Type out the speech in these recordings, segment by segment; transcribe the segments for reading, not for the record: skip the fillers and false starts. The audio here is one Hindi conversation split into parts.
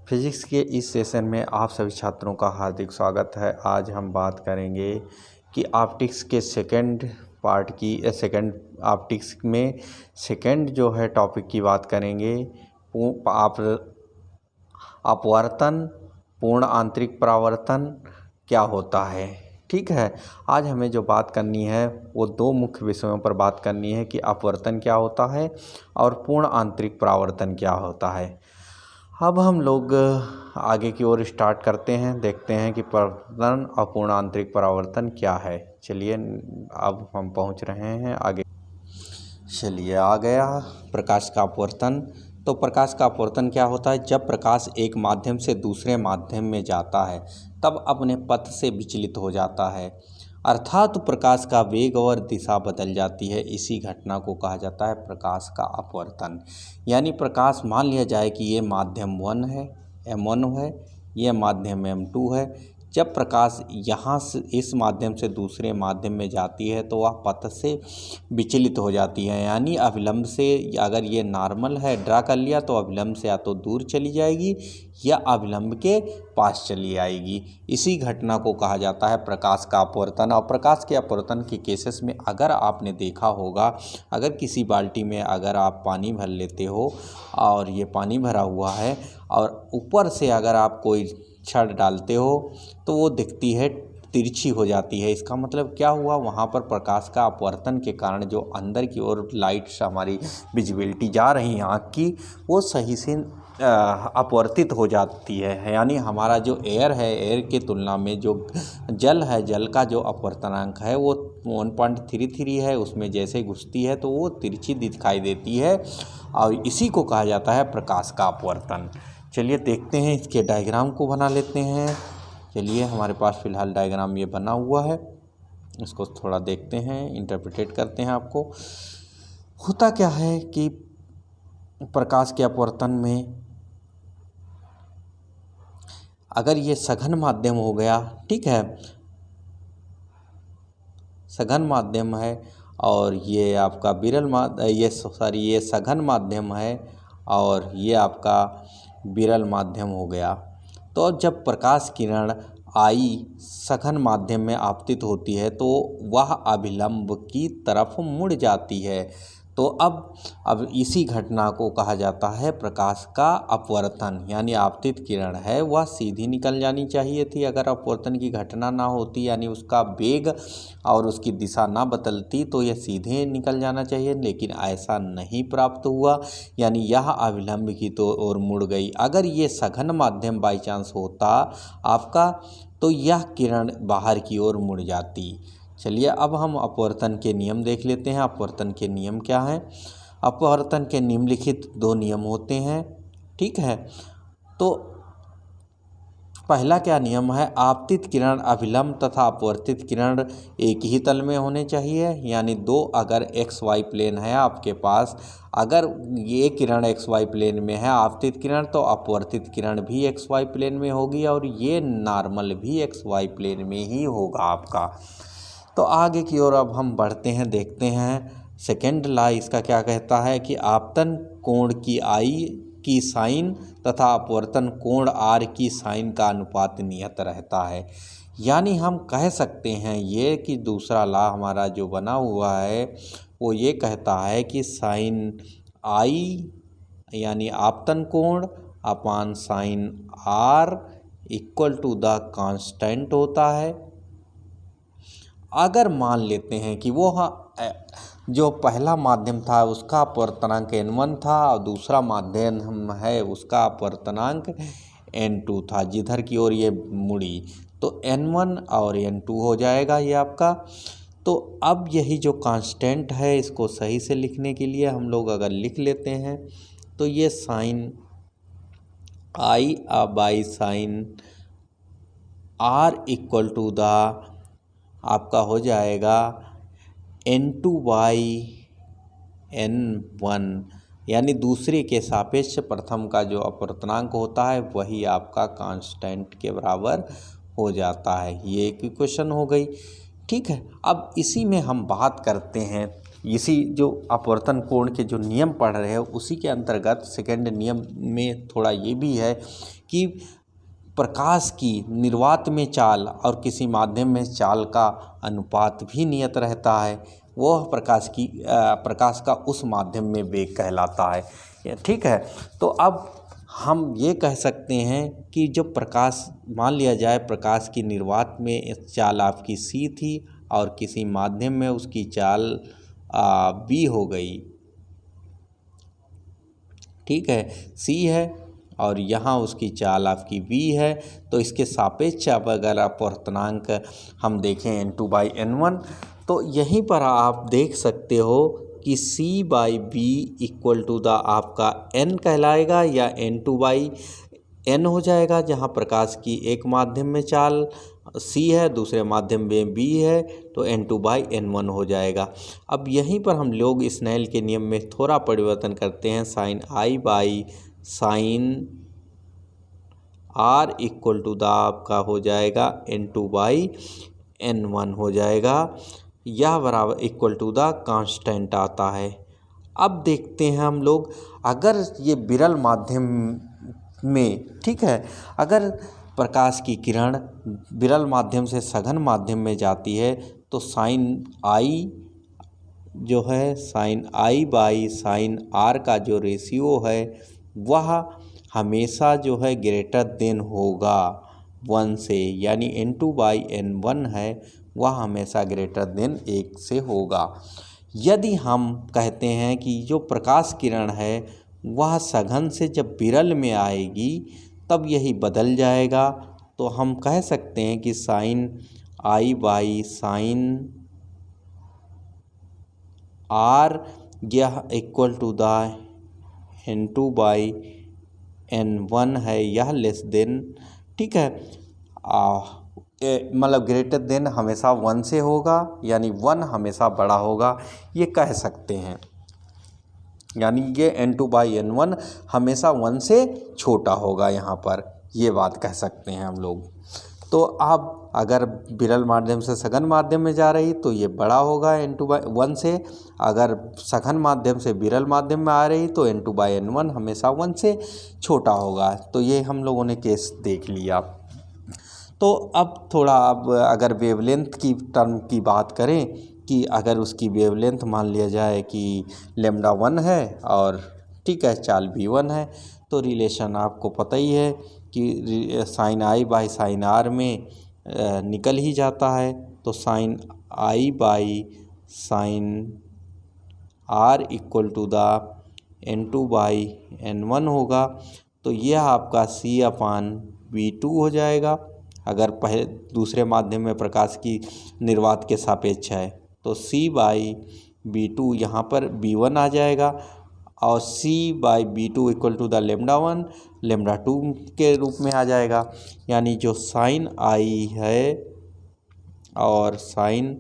फिजिक्स के इस सेशन में आप सभी छात्रों का हार्दिक स्वागत है। आज हम बात करेंगे कि ऑप्टिक्स के सेकंड पार्ट की सेकंड ऑप्टिक्स में सेकंड जो है टॉपिक की बात करेंगे। आप अपवर्तन, पूर्ण आंतरिक परावर्तन क्या होता है। ठीक है, आज हमें जो बात करनी है वो दो मुख्य विषयों पर बात करनी है कि अपवर्तन क्या होता है और पूर्ण आंतरिक परावर्तन क्या होता है। अब हम लोग आगे की ओर स्टार्ट करते हैं, देखते हैं कि परावर्तन और पूर्ण आंतरिक परावर्तन क्या है। चलिए अब हम पहुंच रहे हैं आगे। चलिए आ गया प्रकाश का अपवर्तन। तो प्रकाश का अपवर्तन क्या होता है? जब प्रकाश एक माध्यम से दूसरे माध्यम में जाता है तब अपने पथ से विचलित हो जाता है, अर्थात प्रकाश का वेग और दिशा बदल जाती है। इसी घटना को कहा जाता है प्रकाश का अपवर्तन। यानी प्रकाश, मान लिया जाए कि ये माध्यम 1 है, M1 है, यह माध्यम M2 है। जब प्रकाश यहाँ से इस माध्यम से दूसरे माध्यम में जाती है तो वह पथ से विचलित हो जाती है। यानी अभिलंब से, अगर ये नॉर्मल है ड्रा कर लिया, तो अभिलंब से या तो दूर चली जाएगी या अभिलंब के पास चली आएगी। इसी घटना को कहा जाता है प्रकाश का अपवर्तन। और प्रकाश के अपवर्तन के केसेस में अगर आपने देखा होगा, अगर किसी बाल्टी में अगर आप पानी भर लेते हो और ये पानी भरा हुआ है और ऊपर से अगर आप कोई छड़ डालते हो तो वो दिखती है तिरछी हो जाती है। इसका मतलब क्या हुआ? वहाँ पर प्रकाश का अपवर्तन के कारण जो अंदर की ओर लाइट्स, हमारी विजिबिलिटी जा रही है आँख की, वो सही से अपवर्तित हो जाती है। यानी हमारा जो एयर है, एयर की तुलना में जो जल है, जल का जो अपवर्तनांक है वो 1.33 है। उसमें जैसे घुसती है तो वो तिरछी दिखाई देती है और इसी को कहा जाता है प्रकाश का अपवर्तन। चलिए देखते हैं, इसके डायग्राम को बना लेते हैं। चलिए, हमारे पास फ़िलहाल डायग्राम ये बना हुआ है, इसको थोड़ा देखते हैं, इंटरप्रेटेट करते हैं। आपको होता क्या है कि प्रकाश के अपवर्तन में अगर ये सघन माध्यम हो गया, ठीक है, सघन माध्यम है और ये आपका ये सघन माध्यम है और ये आपका विरल माध्यम हो गया। तो जब प्रकाश किरण आई सघन माध्यम में आपतित होती है तो वह अभिलंब की तरफ मुड़ जाती है। तो अब इसी घटना को कहा जाता है प्रकाश का अपवर्तन। यानी आपतित किरण है वह सीधी निकल जानी चाहिए थी अगर अपवर्तन की घटना ना होती, यानी उसका वेग और उसकी दिशा ना बदलती तो यह सीधे निकल जाना चाहिए, लेकिन ऐसा नहीं प्राप्त हुआ। यानी यह अभिलंब की तो ओर मुड़ गई। अगर ये सघन माध्यम बाई चांस होता आपका तो यह किरण बाहर की ओर मुड़ जाती। चलिए अब हम अपवर्तन के नियम देख लेते हैं। अपवर्तन के नियम क्या हैं? अपवर्तन के निम्नलिखित 2 नियम होते हैं, ठीक है। तो पहला क्या नियम है? आपतित किरण अभिलंब तथा अपवर्तित किरण एक ही तल में होने चाहिए। यानी दो, अगर XY प्लेन है आपके पास, अगर ये किरण XY प्लेन में है आपतित किरण, तो अपवर्तित किरण भी XY प्लेन में होगी और ये नॉर्मल भी XY प्लेन में ही होगा आपका। तो आगे की ओर अब हम बढ़ते हैं, देखते हैं सेकेंड लॉ इसका क्या कहता है कि आपतन कोण की आई की साइन तथा अपवर्तन कोण आर की साइन का अनुपात नियत रहता है। यानी हम कह सकते हैं ये कि दूसरा लॉ हमारा जो बना हुआ है वो ये कहता है कि साइन आई यानी आपतन कोण अपान sine r equals to the constant होता है। अगर मान लेते हैं कि वो जो पहला माध्यम था उसका अपवर्तनांक N1 था और दूसरा माध्यम है उसका अपवर्तनांक N2 था, जिधर की ओर ये मुड़ी, तो N1 और N2 हो जाएगा ये आपका। तो अब यही जो कांस्टेंट है इसको सही से लिखने के लिए हम लोग अगर लिख लेते हैं तो ये sine i by sine r equals to the आपका हो जाएगा N2 बाई N1। यानी दूसरे के सापेक्ष प्रथम का जो अपवर्तनांक होता है वही आपका कांस्टेंट के बराबर हो जाता है। ये एक इक्वेशन हो गई, ठीक है। अब इसी में हम बात करते हैं इसी जो अपवर्तन कोण के जो नियम पढ़ रहे हैं उसी के अंतर्गत सेकंड नियम में थोड़ा ये भी है कि प्रकाश की निर्वात में चाल और किसी माध्यम में चाल का अनुपात भी नियत रहता है। वह प्रकाश का उस माध्यम में वेग कहलाता है। ठीक है, तो अब हम ये कह सकते हैं कि जो प्रकाश, मान लिया जाए प्रकाश की निर्वात में चाल आपकी c थी और किसी माध्यम में उसकी चाल b हो गई। ठीक है, c है और यहाँ उसकी चाल आपकी v है, तो इसके सापेक्ष अब अगर अपवर्तनांक हम देखें n2/n1, तो यहीं पर आप देख सकते हो कि c/b इक्वल टू द आपका n कहलाएगा या n2/n हो जाएगा, जहाँ प्रकाश की एक माध्यम में चाल c है, दूसरे माध्यम में b है, तो n2/n1 हो जाएगा। अब यहीं पर हम लोग स्नेल के नियम में थोड़ा परिवर्तन करते हैं, sin I/sin r equals to the आपका हो जाएगा n2/n1 हो जाएगा। यह बराबर इक्वल टू द कांस्टेंट आता है। अब देखते हैं हम लोग, अगर ये विरल माध्यम में, ठीक है, अगर प्रकाश की किरण विरल माध्यम से सघन माध्यम में जाती है तो sin I जो है sin I/sin r का जो रेशियो है वह हमेशा जो है ग्रेटर देन होगा 1 से, यानी n2/n1 है वह हमेशा ग्रेटर देन 1 से होगा। यदि हम कहते हैं कि जो प्रकाश किरण है वह सघन से जब विरल में आएगी तब यही बदल जाएगा, तो हम कह सकते हैं कि sin I/sin r यह इक्वल टू द n2/n1 है, यह लेस देन, ठीक है, मतलब ग्रेटर देन हमेशा 1 से होगा, यानी 1 हमेशा बड़ा होगा, ये कह सकते हैं। यानी ये n2/n1 हमेशा 1 से छोटा होगा, यहाँ पर ये बात कह सकते हैं हम लोग। तो अब अगर विरल माध्यम से सघन माध्यम में जा रही तो ये बड़ा होगा n2/1 से, अगर सघन माध्यम से विरल माध्यम में आ रही तो n2/n1 हमेशा 1 से छोटा होगा। तो ये हम लोगों ने केस देख लिया। तो अब थोड़ा अगर वेवलेंथ की टर्म की बात करें कि अगर उसकी वेवलेंथ मान लिया जाए कि λ1 है और ठीक है चाल v1 है, तो रिलेशन आपको पता ही है कि sin I/sin r में निकल ही जाता है, तो sin I/sin r equals to the n2/n1 होगा। तो यह आपका c/v2 हो जाएगा। अगर दूसरे माध्यम में प्रकाश की निर्वात के सापेक्ष है तो c/v2 यहाँ पर v1 आ जाएगा और c/v2 इक्वल टू द λ1 λ2 के रूप में आ जाएगा। यानी जो sin I है और sin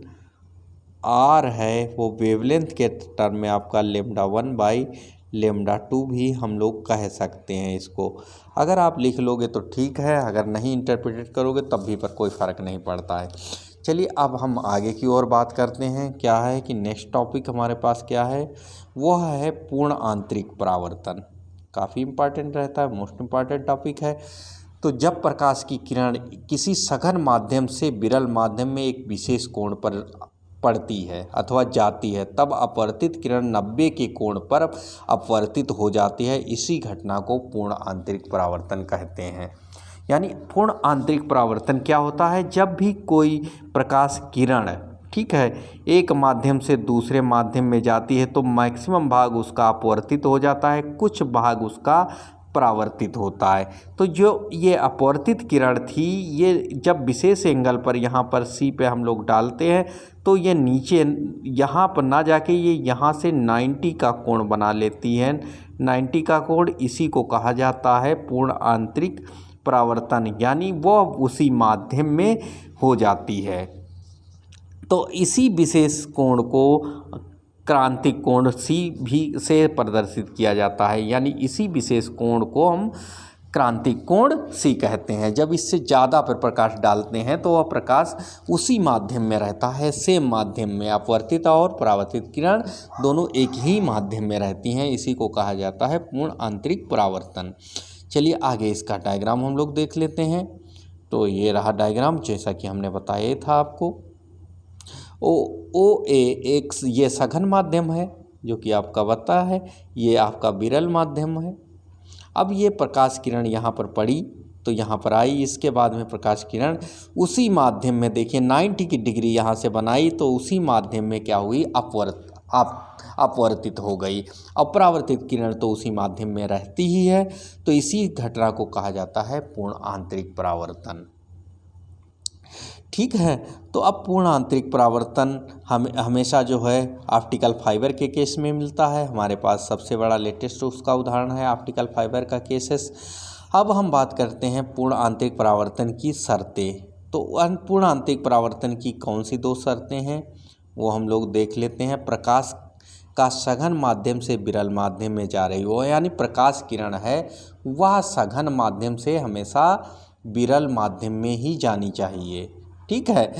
r है वो वेवलेंथ के टर्म में आपका λ1/λ2 भी हम लोग कह सकते हैं इसको। अगर आप लिख लोगे तो ठीक है, अगर नहीं इंटरप्रेट करोगे तब भी पर कोई फ़र्क नहीं पड़ता है। चलिए अब हम आगे की ओर बात करते हैं। क्या है कि नेक्स्ट टॉपिक हमारे पास क्या है, वह है पूर्ण आंतरिक परावर्तन। काफ़ी इम्पॉर्टेंट रहता है, मोस्ट इम्पॉर्टेंट टॉपिक है। तो जब प्रकाश की किरण किसी सघन माध्यम से विरल माध्यम में एक विशेष कोण पर पड़ती है अथवा जाती है तब अपवर्तित किरण 90 के कोण पर अपवर्तित हो जाती है। इसी घटना को पूर्ण आंतरिक परावर्तन कहते हैं। यानी पूर्ण आंतरिक परावर्तन क्या होता है, जब भी कोई प्रकाश किरण, ठीक है, एक माध्यम से दूसरे माध्यम में जाती है तो मैक्सिमम भाग उसका अपवर्तित हो जाता है, कुछ भाग उसका परावर्तित होता है। तो जो ये अपवर्तित किरण थी, ये जब विशेष एंगल पर यहाँ पर C पे हम लोग डालते हैं तो ये नीचे यहाँ पर ना जाके ये यहाँ से 90 का कोण बना लेती है। 90 का कोण, इसी को कहा जाता है पूर्ण आंतरिक परावर्तन, यानी वो उसी माध्यम में हो जाती है। तो इसी विशेष कोण को क्रांतिक कोण C भी से प्रदर्शित किया जाता है। यानी इसी विशेष कोण को हम क्रांतिक कोण सी कहते हैं। जब इससे ज़्यादा पर प्रकाश डालते हैं तो वह प्रकाश उसी माध्यम में रहता है, सेम माध्यम में। अपवर्तित और परावर्तित किरण दोनों एक ही माध्यम में रहती हैं, इसी को कहा जाता है पूर्ण आंतरिक परावर्तन। चलिए आगे इसका डायग्राम हम लोग देख लेते हैं। तो ये रहा डायग्राम, जैसा कि हमने बताया था आपको। ओ ए एक ये सघन माध्यम है जो कि आपका बता है, ये आपका विरल माध्यम है। अब ये प्रकाश किरण यहाँ पर पड़ी तो यहाँ पर आई, इसके बाद में प्रकाश किरण उसी माध्यम में, देखिए 90 की डिग्री यहाँ से बनाई तो उसी माध्यम में क्या हुई, अपवर्तित हो गई। अपरावर्तित किरण तो उसी माध्यम में रहती ही है, तो इसी घटना को कहा जाता है पूर्ण आंतरिक परावर्तन। ठीक है, तो अब पूर्ण आंतरिक परावर्तन हमेशा जो है ऑप्टिकल फाइबर के केस में मिलता है। हमारे पास सबसे बड़ा लेटेस्ट उसका उदाहरण है ऑप्टिकल फाइबर का केसेस। अब हम बात करते हैं पूर्ण आंतरिक परावर्तन की शर्तें। तो पूर्ण आंतरिक परावर्तन की कौन सी 2 शर्तें हैं वो हम लोग देख लेते हैं। प्रकाश का सघन माध्यम से विरल माध्यम में जा रही हो, यानी प्रकाश किरण है वह सघन माध्यम से हमेशा विरल माध्यम में ही जानी चाहिए। ठीक है,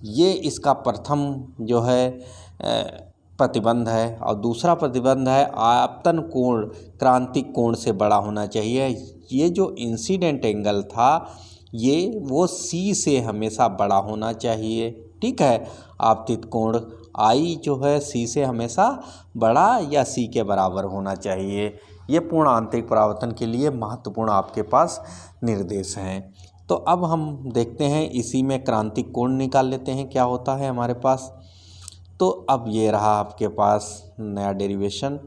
ये इसका प्रथम जो है प्रतिबंध है। और दूसरा प्रतिबंध है आपतन कोण क्रांतिक कोण से बड़ा होना चाहिए। ये जो इंसिडेंट एंगल था ये वो सी से हमेशा बड़ा होना चाहिए। ठीक है, आपतित कोण आई जो है सी से हमेशा बड़ा या सी के बराबर होना चाहिए। ये पूर्ण आंतरिक परावर्तन के लिए महत्वपूर्ण आपके पास निर्देश हैं। तो अब हम देखते हैं इसी में क्रांतिक कोण निकाल लेते हैं क्या होता है हमारे पास। तो अब ये रहा आपके पास नया डेरिवेशन।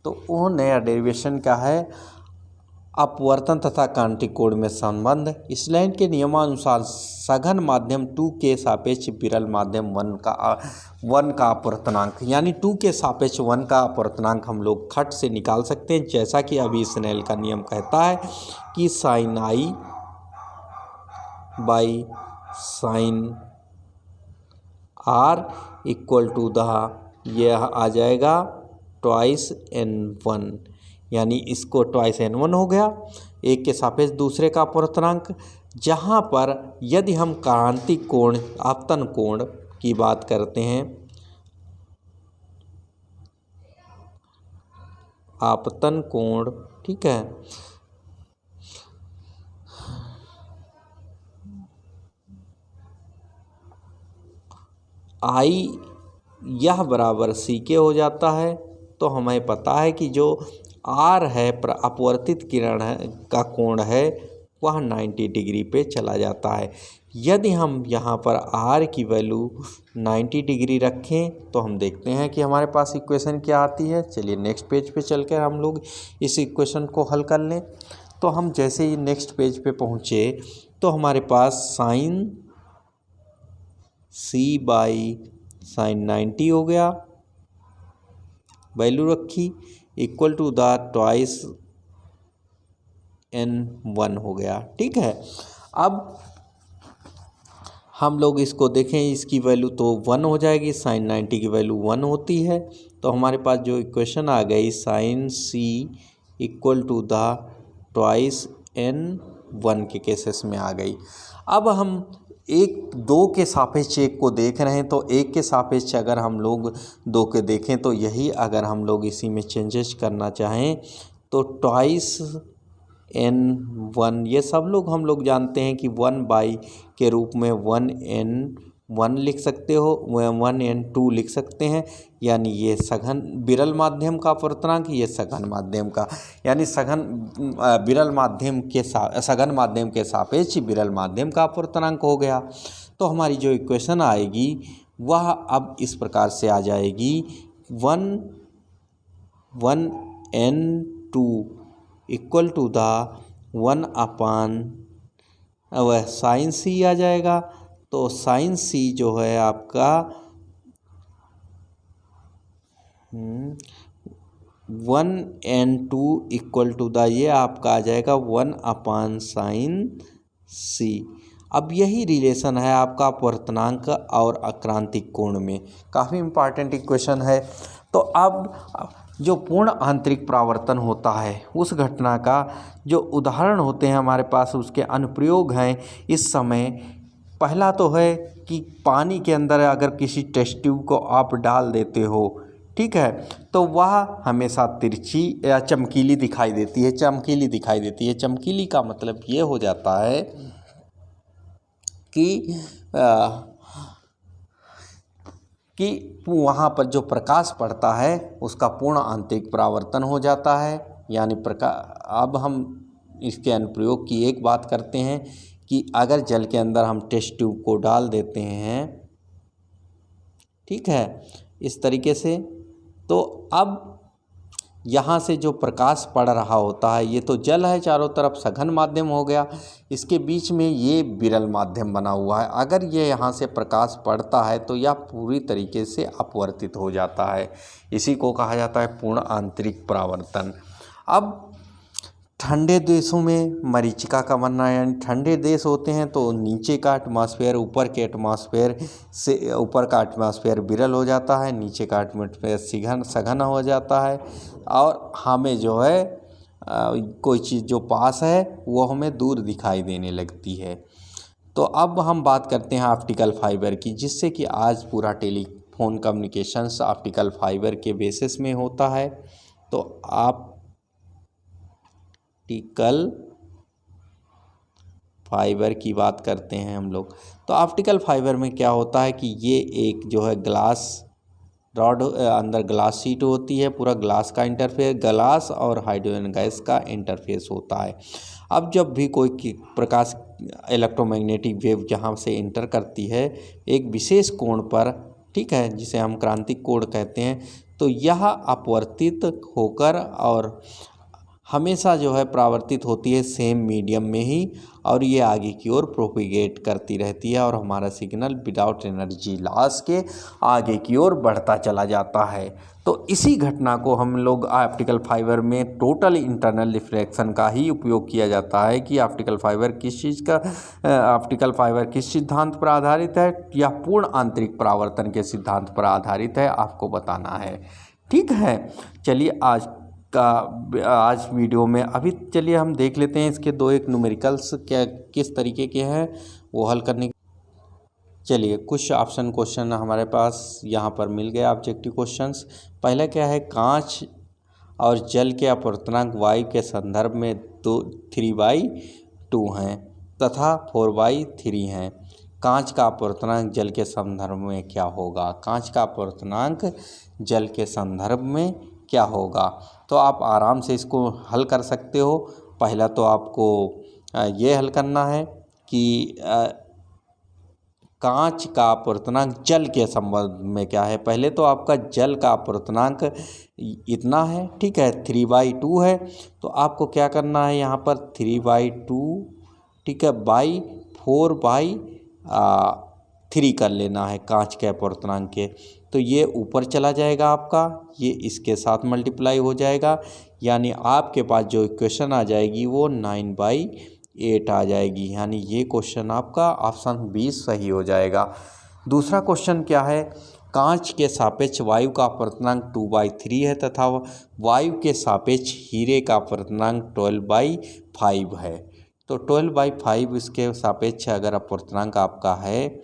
तो वो नया डेरिवेशन क्या है, अपवर्तन तथा क्रांतिक कोण में संबंध। इस लाइन के नियमानुसार सघन माध्यम 2 के सापेक्ष विरल माध्यम 1 का अपवर्तनांक, यानी 2 के सापेक्ष 1 का अपवर्तनांक हम लोग खट से निकाल सकते हैं। जैसा कि अभी स्नेल का नियम कहता है कि sine i by sine r equals to यह आ जाएगा ट्वाइस n1, यानी इसको ट्वाइस n1 हो गया, एक के सापेक्ष दूसरे का अपवर्तनांक। जहाँ पर यदि हम क्रांतिक कोण आपतन कोण की बात करते हैं, आपतन कोण, ठीक है, आई यह बराबर सी के हो जाता है। तो हमें पता है कि जो आर है अपवर्तित किरण है का कोण है वह 90 डिग्री पे चला जाता है। यदि हम यहाँ पर आर की वैल्यू 90 डिग्री रखें तो हम देखते हैं कि हमारे पास इक्वेशन क्या आती है। चलिए नेक्स्ट पेज पे चलकर हम लोग इस इक्वेशन को हल कर लें। तो हम जैसे ही नेक्स्ट पेज पे पहुँचे तो हमारे पास साइन सी बाई साइन 90 हो गया, वैल्यू रखी, इक्वल टू ट्वाइस n1 हो गया। ठीक है, अब हम लोग इसको देखें, इसकी वैल्यू तो 1 हो जाएगी, साइन 90 की वैल्यू 1 होती है। तो हमारे पास जो इक्वेशन आ गई sine c equals to twice n1 के केसेस में आ गई। अब हम 2 के सापेक्ष 1 को देख रहे हैं, तो 1 के सापेक्ष अगर हम लोग 2 के देखें तो यही अगर हम लोग इसी में चेंजेस करना चाहें तो ट्वाइस n1, ये सब लोग हम लोग जानते हैं कि 1 बाई के रूप में 1n1 लिख सकते हो, 1n2 लिख सकते हैं। यानी ये सघन विरल माध्यम का अपवर्तनांक, ये सघन माध्यम का, यानी विरल माध्यम के सघन माध्यम के सापेक्ष विरल माध्यम का अपवर्तनांक हो गया। तो हमारी जो इक्वेशन आएगी वह अब इस प्रकार से आ जाएगी 1n2 इक्वल टू 1 अपान वह साइन सी आ जाएगा। तो साइन सी जो है आपका 1n2 इक्वल टू ये आपका आ जाएगा 1 अपान साइन सी। अब यही रिलेशन है आपका अपवर्तनांक और आक्रांतिक कोण में, काफ़ी इम्पॉर्टेंट इक्वेशन है। तो अब जो पूर्ण आंतरिक परावर्तन होता है उस घटना का जो उदाहरण होते हैं हमारे पास, उसके अनुप्रयोग हैं इस समय। पहला तो है कि पानी के अंदर अगर किसी टेस्ट ट्यूब को आप डाल देते हो, ठीक है, तो वह हमेशा तिरछी या चमकीली दिखाई देती है। चमकीली दिखाई देती है, चमकीली का मतलब ये हो जाता है कि वहाँ पर जो प्रकाश पड़ता है उसका पूर्ण आंतरिक परावर्तन हो जाता है। यानी अब हम इसके अनुप्रयोग की एक बात करते हैं कि अगर जल के अंदर हम टेस्ट ट्यूब को डाल देते हैं, ठीक है, इस तरीके से, तो अब यहाँ से जो प्रकाश पड़ रहा होता है, ये तो जल है, चारों तरफ सघन माध्यम हो गया, इसके बीच में ये विरल माध्यम बना हुआ है। अगर ये यहाँ से प्रकाश पड़ता है तो यह पूरी तरीके से अपवर्तित हो जाता है। इसी को कहा जाता है पूर्ण आंतरिक परावर्तन। अब ठंडे देशों में मरीचिका का बनना, यानी ठंडे देश होते हैं तो नीचे का एटमॉस्फेयर ऊपर के एटमॉस्फेयर से, ऊपर का एटमॉस्फेयर विरल हो जाता है, नीचे का एटमॉस्फेयर सघन हो जाता है, और हमें जो है कोई चीज़ जो पास है वो हमें दूर दिखाई देने लगती है। तो अब हम बात करते हैं ऑप्टिकल फाइबर की, जिससे कि आज पूरा टेलीफोन कम्युनिकेशंस ऑप्टिकल फाइबर के बेसिस में होता है। तो ऑप्टिकल फाइबर की बात करते हैं हम लोग। तो ऑप्टिकल फाइबर में क्या होता है कि ये एक जो है ग्लास रॉड, अंदर ग्लास शीट होती है, पूरा ग्लास का इंटरफेस, ग्लास और हाइड्रोजन गैस का इंटरफेस होता है। अब जब भी कोई प्रकाश इलेक्ट्रोमैग्नेटिक वेव जहाँ से इंटर करती है एक विशेष कोण पर, ठीक है, जिसे हम क्रांतिक कोण कहते हैं, तो यह अपवर्तित होकर और हमेशा जो है परावर्तित होती है सेम मीडियम में ही, और ये आगे की ओर प्रोपिगेट करती रहती है और हमारा सिग्नल विदाउट एनर्जी लॉस के आगे की ओर बढ़ता चला जाता है। तो इसी घटना को हम लोग ऑप्टिकल फाइबर में टोटल इंटरनल रिफ्लेक्शन का ही उपयोग किया जाता है कि ऑप्टिकल फाइबर किस सिद्धांत पर आधारित है, या पूर्ण आंतरिक परावर्तन के सिद्धांत पर आधारित है, आपको बताना है। ठीक है, चलिए आज वीडियो में अभी चलिए हम देख लेते हैं इसके दो एक न्यूमेरिकल्स क्या किस तरीके के हैं वो हल करने। चलिए कुछ ऑप्शन क्वेश्चन हमारे पास यहाँ पर मिल गया, ऑब्जेक्टिव क्वेश्चंस। पहला क्या है, कांच और जल के अपवर्तनांक वायु के संदर्भ में 3/2 हैं तथा 4/3 हैं। कांच का अपवर्तनांक जल के संदर्भ में क्या होगा? कांच का अपवर्तनांक जल के संदर्भ में क्या होगा? तो आप आराम से इसको हल कर सकते हो। पहला तो आपको ये हल करना है कि कांच का अपवर्तनांक जल के संबंध में क्या है। पहले तो आपका जल का अपवर्तनांक इतना है, ठीक है, 3/2 है, तो आपको क्या करना है यहाँ पर 3/2, ठीक है, बाई 4/3 कर लेना है कांच के अपवर्तनांक के। तो ये ऊपर चला जाएगा आपका, ये इसके साथ मल्टीप्लाई हो जाएगा, यानी आपके पास जो इक्वेशन आ जाएगी वो 9/8 आ जाएगी। यानी ये क्वेश्चन आपका ऑप्शन 20 सही हो जाएगा। दूसरा क्वेश्चन क्या है, कांच के सापेक्ष वायु का अपवर्तनांक 2/3 है तथा वायु के सापेक्ष हीरे का अपवर्तनांक 12/5 है। तो 12/5 इसके सापेक्ष अगर अपवर्तनांक आपका है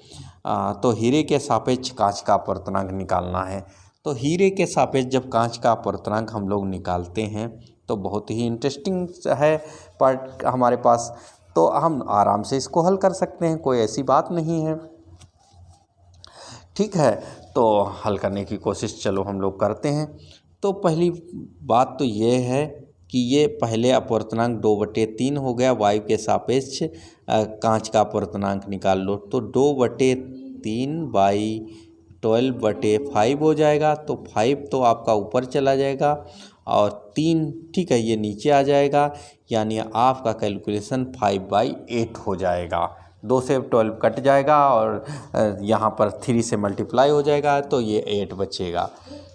तो हीरे के सापेक्ष कांच का अपवर्तनांक निकालना है। तो हीरे के सापेक्ष जब कांच का अपवर्तनांक हम लोग निकालते हैं तो बहुत ही इंटरेस्टिंग है पार्ट हमारे पास, तो हम आराम से इसको हल कर सकते हैं, कोई ऐसी बात नहीं है। ठीक है, तो हल करने की कोशिश चलो हम लोग करते हैं। तो पहली बात तो ये है कि ये पहले अपवर्तनांक 2/3 हो गया, वायु के सापेक्ष कांच का अपवर्तनांक निकाल लो, तो 2/3/12/5 हो जाएगा। तो 5 तो आपका ऊपर चला जाएगा और 3, ठीक है, ये नीचे आ जाएगा, यानी आपका कैलकुलेशन 5/8 हो जाएगा। 2 से 12 कट जाएगा और यहाँ पर 3 से मल्टीप्लाई हो जाएगा, तो ये 8 बचेगा।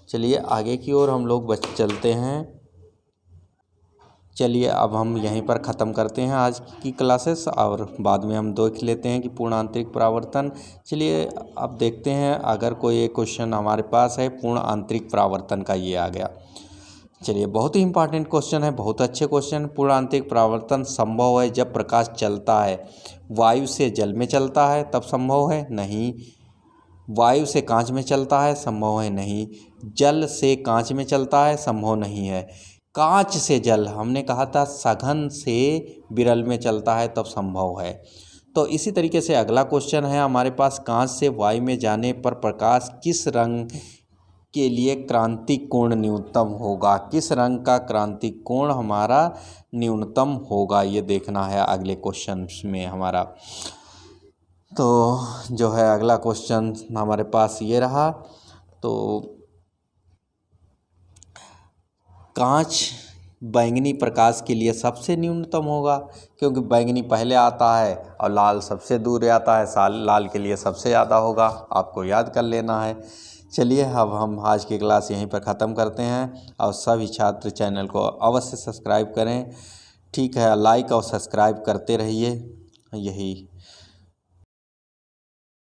चलिए आगे की ओर हम लोग चलते हैं। चलिए अब हम यहीं पर ख़त्म करते हैं आज की क्लासेस, और बाद में हम देख लेते हैं कि पूर्ण आंतरिक परावर्तन। चलिए अब देखते हैं, अगर कोई एक क्वेश्चन हमारे पास है पूर्ण आंतरिक परावर्तन का, ये आ गया। चलिए, बहुत ही इंपॉर्टेंट क्वेश्चन है, बहुत अच्छे क्वेश्चन। पूर्ण आंतरिक परावर्तन संभव है जब प्रकाश चलता है वायु से जल में चलता है तब संभव है, नहीं। वायु से कांच में चलता है, संभव है, नहीं। जल से कांच में चलता है, संभव नहीं है। कांच से जल, हमने कहा था सघन से विरल में चलता है तब संभव है। तो इसी तरीके से अगला क्वेश्चन है हमारे पास, कांच से वायु में जाने पर प्रकाश किस रंग के लिए क्रांतिक कोण न्यूनतम होगा? किस रंग का क्रांतिक कोण हमारा न्यूनतम होगा, ये देखना है अगले क्वेश्चन में हमारा। तो जो है अगला क्वेश्चन हमारे पास ये रहा। तो कांच बैंगनी प्रकाश के लिए सबसे न्यूनतम होगा, क्योंकि बैंगनी पहले आता है और लाल सबसे दूर आता है, लाल के लिए सबसे ज़्यादा होगा, आपको याद कर लेना है। चलिए, अब हम आज की क्लास यहीं पर ख़त्म करते हैं और सभी छात्र चैनल को अवश्य सब्सक्राइब करें, ठीक है। लाइक और सब्सक्राइब करते रहिए, यही